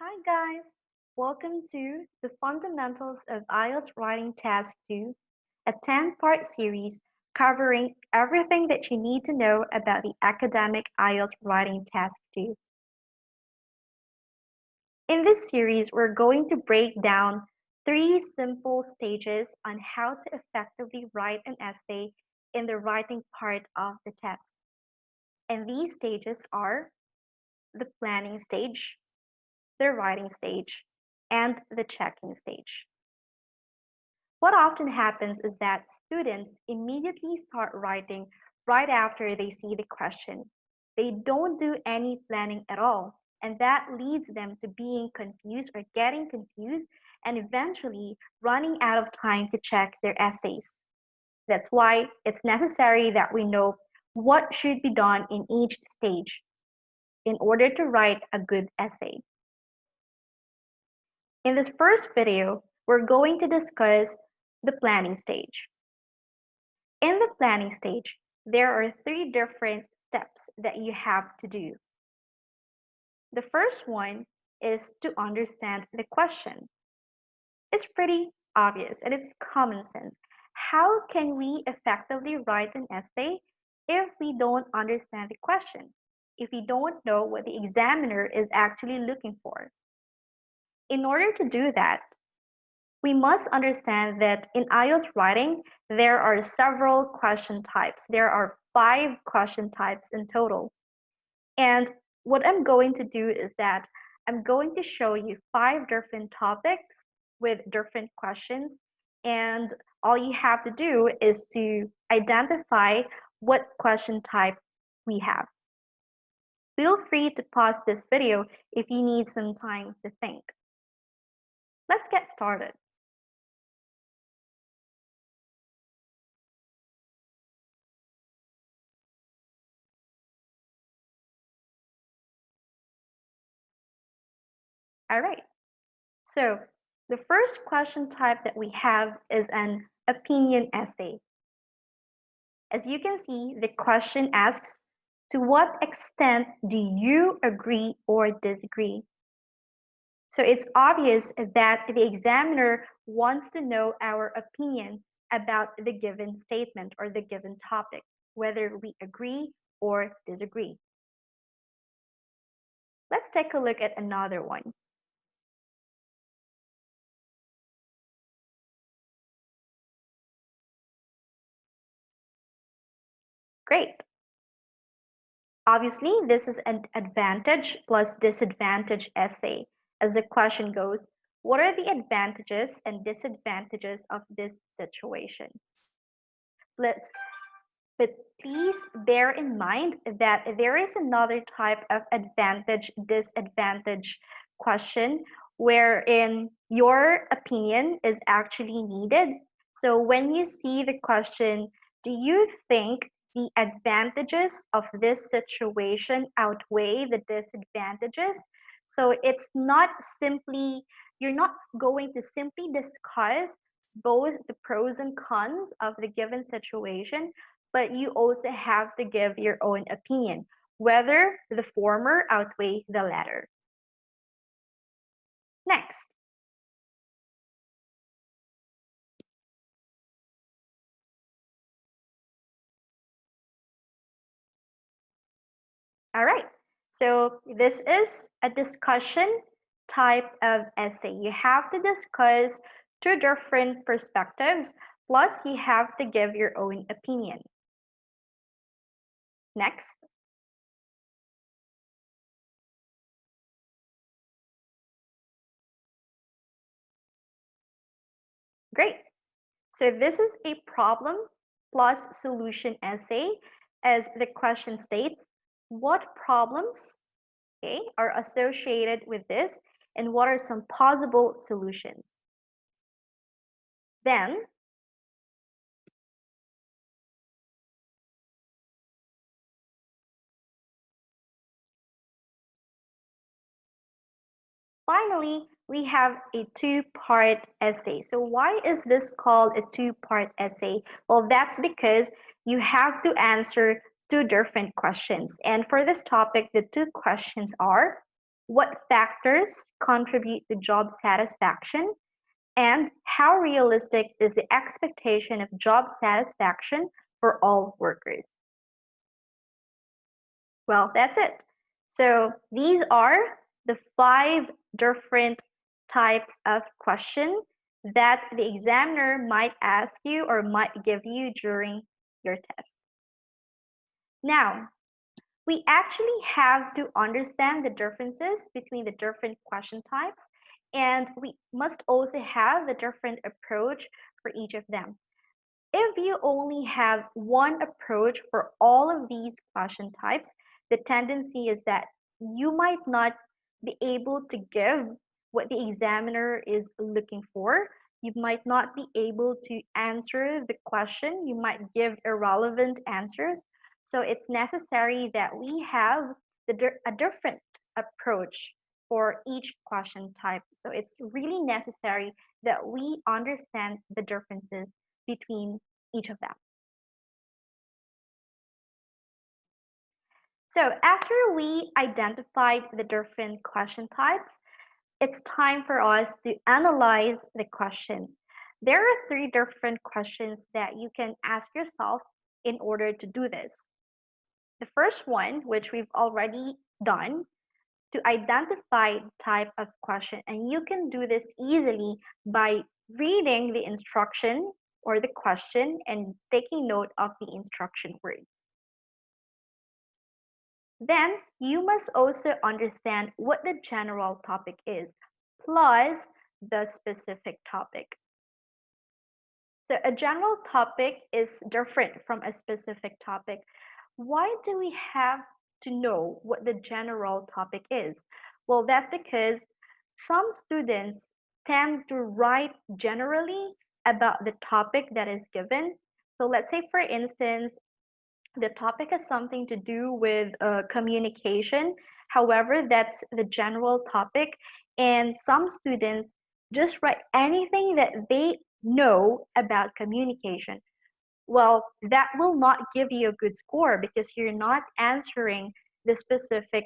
Hi guys, welcome to the Fundamentals of IELTS Writing Task 2, a 10-part series covering everything that you need to know about the academic IELTS Writing Task 2. In this series, we're going to break down 3 simple stages on how to effectively write an essay in the writing part of the test. And these stages are the planning stage, the writing stage, and the checking stage. What often happens is that students immediately start writing right after they see the question. They don't do any planning at all, and that leads them to being confused or getting confused and eventually running out of time to check their essays. That's why it's necessary that we know what should be done in each stage in order to write a good essay. In this first video, we're going to discuss the planning stage. In the planning stage, there are 3 different steps that you have to do. The first one is to understand the question. It's pretty obvious and it's common sense. How can we effectively write an essay if we don't understand the question? If we don't know what the examiner is actually looking for? In order to do that, we must understand that in IELTS writing, there are several question types. There are 5 question types in total. And what I'm going to do is that I'm going to show you 5 different topics with different questions. And all you have to do is to identify what question type we have. Feel free to pause this video if you need some time to think. Let's get started. All right. So the first question type that we have is an opinion essay. As you can see, the question asks, to what extent do you agree or disagree? So it's obvious that the examiner wants to know our opinion about the given statement or the given topic, whether we agree or disagree. Let's take a look at another one. Great. Obviously, this is an advantage plus disadvantage essay. As the question goes, what are the advantages and disadvantages of this situation? But please bear in mind that there is another type of advantage disadvantage question wherein your opinion is actually needed. So when you see the question, do you think the advantages of this situation outweigh the disadvantages? So it's not simply, you're not going to simply discuss both the pros and cons of the given situation, but you also have to give your own opinion, whether the former outweighs the latter. Next. All right, so this is a discussion type of essay. You have to discuss 2 different perspectives, plus you have to give your own opinion. Next. Great. So this is a problem plus solution essay. As the question states, what problems, okay, are associated with this and what are some possible solutions? Then, finally, we have a 2-part essay. So why is this called a 2-part essay? Well, that's because you have to answer 2 different questions. And for this topic, the 2 questions are, what factors contribute to job satisfaction, and how realistic is the expectation of job satisfaction for all workers? Well, that's it. So these are the 5 different types of questions that the examiner might ask you or might give you during your test. Now, we actually have to understand the differences between the different question types, and we must also have the different approach for each of them. If you only have one approach for all of these question types, the tendency is that you might not be able to give what the examiner is looking for. You might not be able to answer the question. You might give irrelevant answers. So it's necessary that we have a different approach for each question type. So it's really necessary that we understand the differences between each of them. So after we identified the different question types, it's time for us to analyze the questions. There are 3 different questions that you can ask yourself in order to do this. The first one, which we've already done, to identify type of question, and you can do this easily by reading the instruction or the question and taking note of the instruction words. Then you must also understand what the general topic is, plus the specific topic. So a general topic is different from a specific topic. Why do we have to know what the general topic is? Well, that's because some students tend to write generally about the topic that is given. So let's say, for instance, the topic has something to do with communication. However, that's the general topic. And some students just write anything that they know about communication. Well, that will not give you a good score because you're not answering the specific,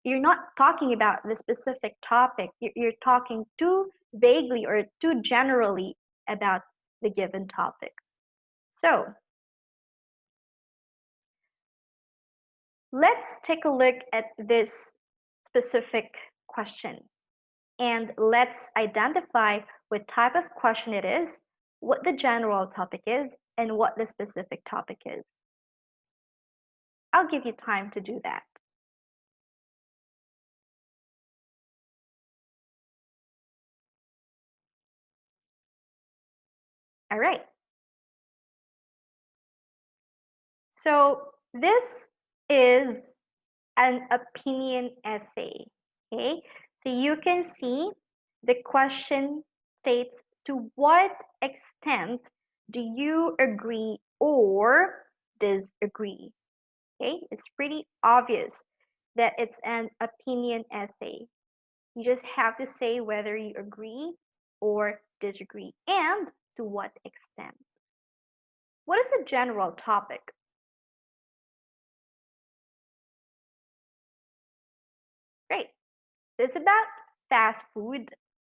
you're not talking about the specific topic. You're talking too vaguely or too generally about the given topic. So let's take a look at this specific question and let's identify what type of question it is, what the general topic is, and what the specific topic is. I'll give you time to do that. All right. So this is an opinion essay, okay? So you can see the question states, to what extent do you agree or disagree? Okay, it's pretty obvious that it's an opinion essay. You just have to say whether you agree or disagree and to what extent. What is the general topic? Great. It's about fast food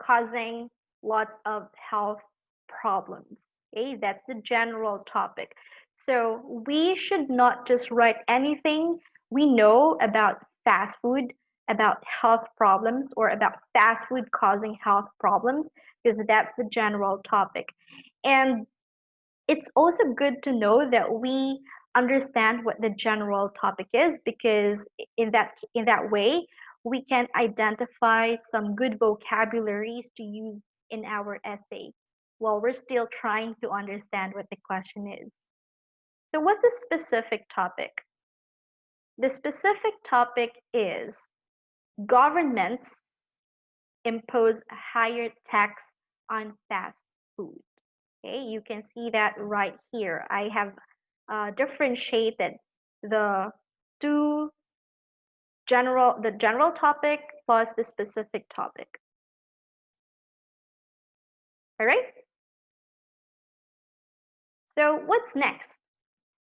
causing lots of health problems. Okay, that's the general topic. So we should not just write anything we know about fast food, about health problems, or about fast food causing health problems, because that's the general topic. And it's also good to know that we understand what the general topic is, because in that way we can identify some good vocabularies to use in our essay while we're still trying to understand what the question is. So what's the specific topic? The specific topic is governments impose a higher tax on fast food. Okay, you can see that right here. I have differentiated the general topic plus the specific topic. All right. So what's next?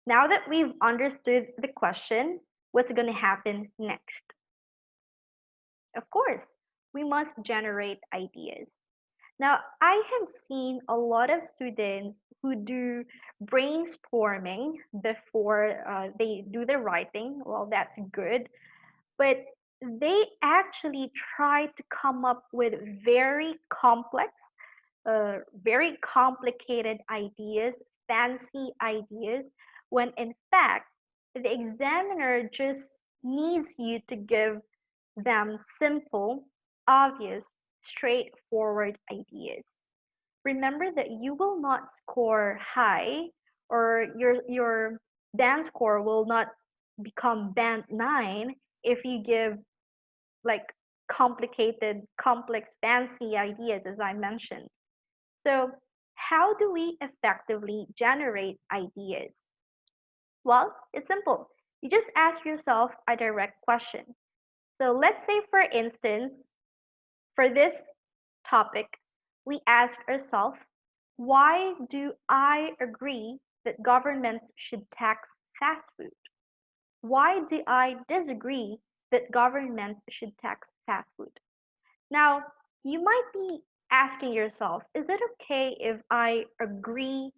Now that we've understood the question, what's going to happen next? Of course, we must generate ideas. Now, I have seen a lot of students who do brainstorming before they do the writing. Well, that's good, but they actually try to come up with very complex, very complicated ideas, fancy ideas, when in fact, the examiner just needs you to give them simple, obvious, straightforward ideas. Remember that you will not score high, or your band score will not become band 9 if you give like complicated, complex, fancy ideas, as I mentioned. So how do we effectively generate ideas? Well, it's simple. You just ask yourself a direct question. So let's say, for instance, for this topic, we ask ourselves, why do I agree that governments should tax fast food? Why do I disagree that governments should tax fast food? Now, you might be asking yourself, is it okay if I agree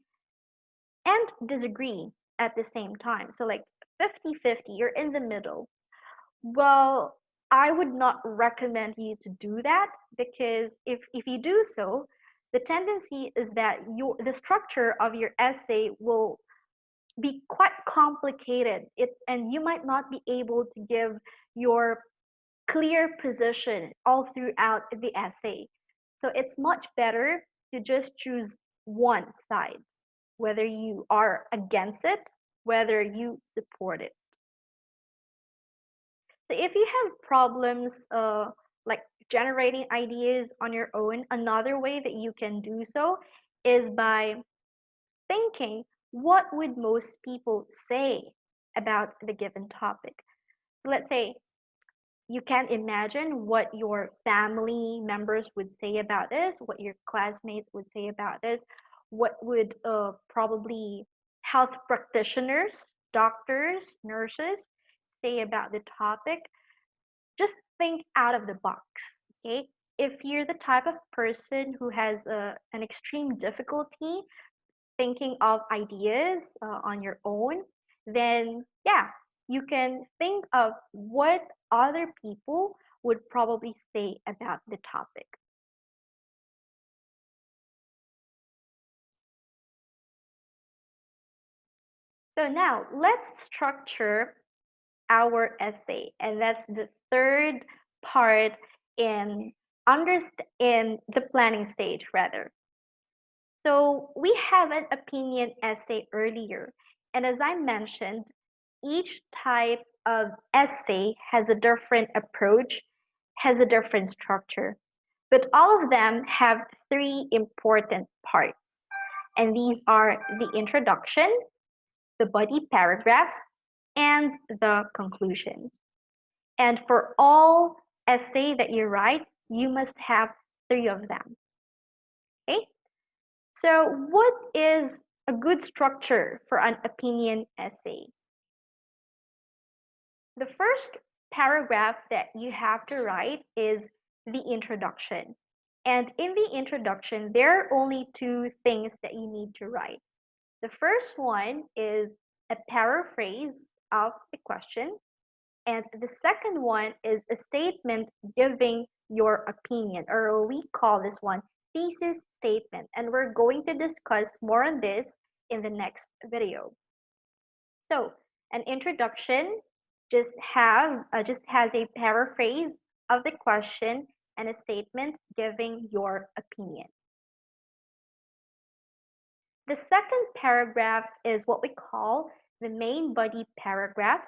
and disagree at the same time? So like 50-50, you're in the middle. Well, I would not recommend you to do that, because if you do so, the tendency is that the structure of your essay will be quite complicated, and you might not be able to give your clear position all throughout the essay. So it's much better to just choose one side, whether you are against it, whether you support it. So if you have problems like generating ideas on your own, another way that you can do so is by thinking, what would most people say about the given topic? Let's say you can imagine what your family members would say about this, what your classmates would say about this, what would probably health practitioners, doctors, nurses say about the topic. Just think out of the box, okay? If you're the type of person who has an extreme difficulty thinking of ideas on your own, then yeah, you can think of what other people would probably say about the topic. So now let's structure our essay, and that's the third part in the planning stage rather. So we have an opinion essay earlier, and as I mentioned, each type of essay has a different approach, has a different structure, but all of them have three important parts, and these are the introduction, the body paragraphs, and the conclusion. And for all essay that you write, you must have three of them. Okay? So what is a good structure for an opinion essay? The first paragraph that you have to write is the introduction. And in the introduction, there are only two things that you need to write. The first one is a paraphrase of the question, and the second one is a statement giving your opinion, or we call this one thesis statement, and we're going to discuss more on this in the next video. So an introduction just has a paraphrase of the question and a statement giving your opinion. The second paragraph is what we call the main body paragraph,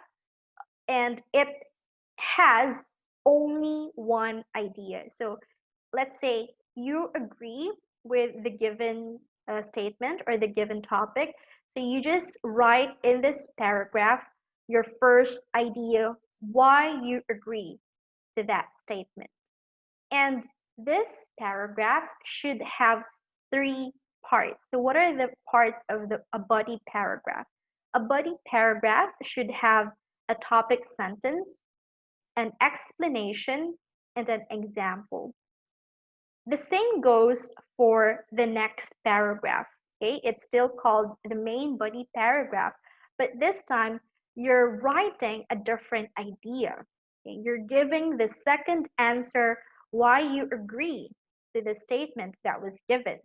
and it has only one idea. So let's say you agree with the given statement or the given topic. So you just write in this paragraph your first idea, why you agree to that statement. And this paragraph should have three parts. So what are the parts of a body paragraph? A body paragraph should have a topic sentence, an explanation, and an example. The same goes for the next paragraph. Okay, it's still called the main body paragraph, but this time you're writing a different idea. Okay? You're giving the second answer why you agree to the statement that was given.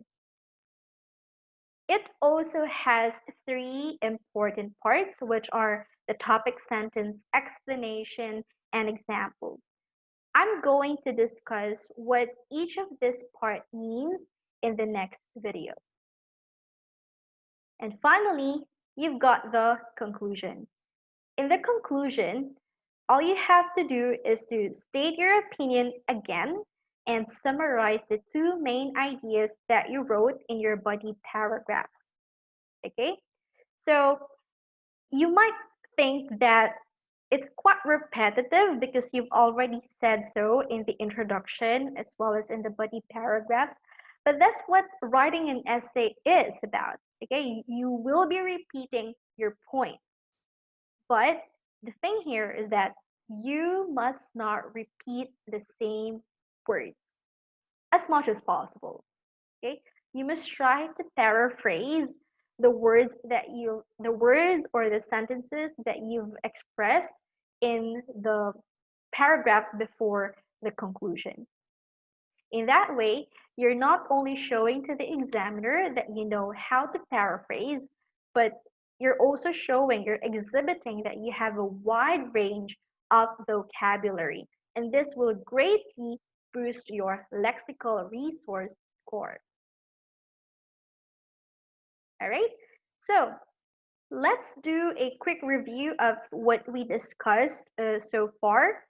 It also has three important parts, which are the topic, sentence, explanation, and example. I'm going to discuss what each of this part means in the next video. And finally, you've got the conclusion. In the conclusion, all you have to do is to state your opinion again and summarize the two main ideas that you wrote in your body paragraphs. Okay? So you might think that it's quite repetitive because you've already said so in the introduction as well as in the body paragraphs, but that's what writing an essay is about. Okay, you will be repeating your point, but the thing here is that you must not repeat the same words as much as possible. Okay, you must try to paraphrase the words or the sentences that you've expressed in the paragraphs before the conclusion. In that way, you're not only showing to the examiner that you know how to paraphrase, but you're also showing, you're exhibiting that you have a wide range of vocabulary, and this will greatly boost your lexical resource score. All right, so let's do a quick review of what we discussed so far.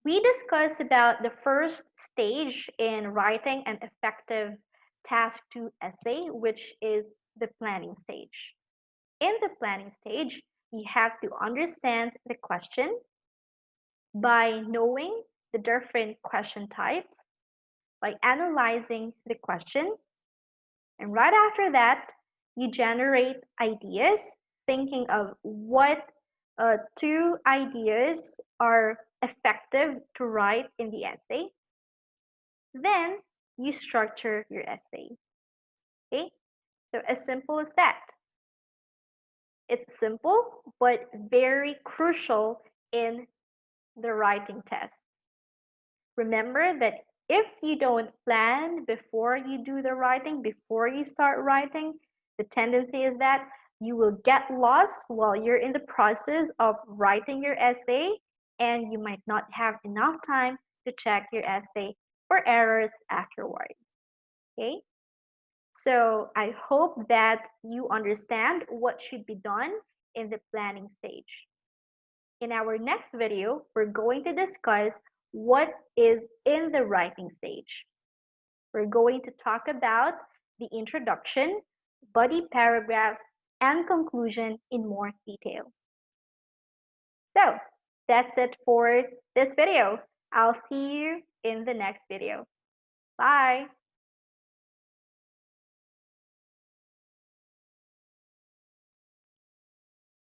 We discussed about the first stage in writing an effective task 2 essay, which is the planning stage. In the planning stage, you have to understand the question by knowing the different question types, by analyzing the question, and right after that, you generate ideas, thinking of what two ideas are effective to write in the essay. Then you structure your essay. Okay, so as simple as that. It's simple, but very crucial in the writing test. Remember that if you don't plan before you do the writing, before you start writing, the tendency is that you will get lost while you're in the process of writing your essay, and you might not have enough time to check your essay for errors afterward. Okay? So I hope that you understand what should be done in the planning stage. In our next video, we're going to discuss what is in the writing stage. We're going to talk about the introduction, body paragraphs, and conclusion in more detail. So that's it for this video. I'll see you in the next video. Bye.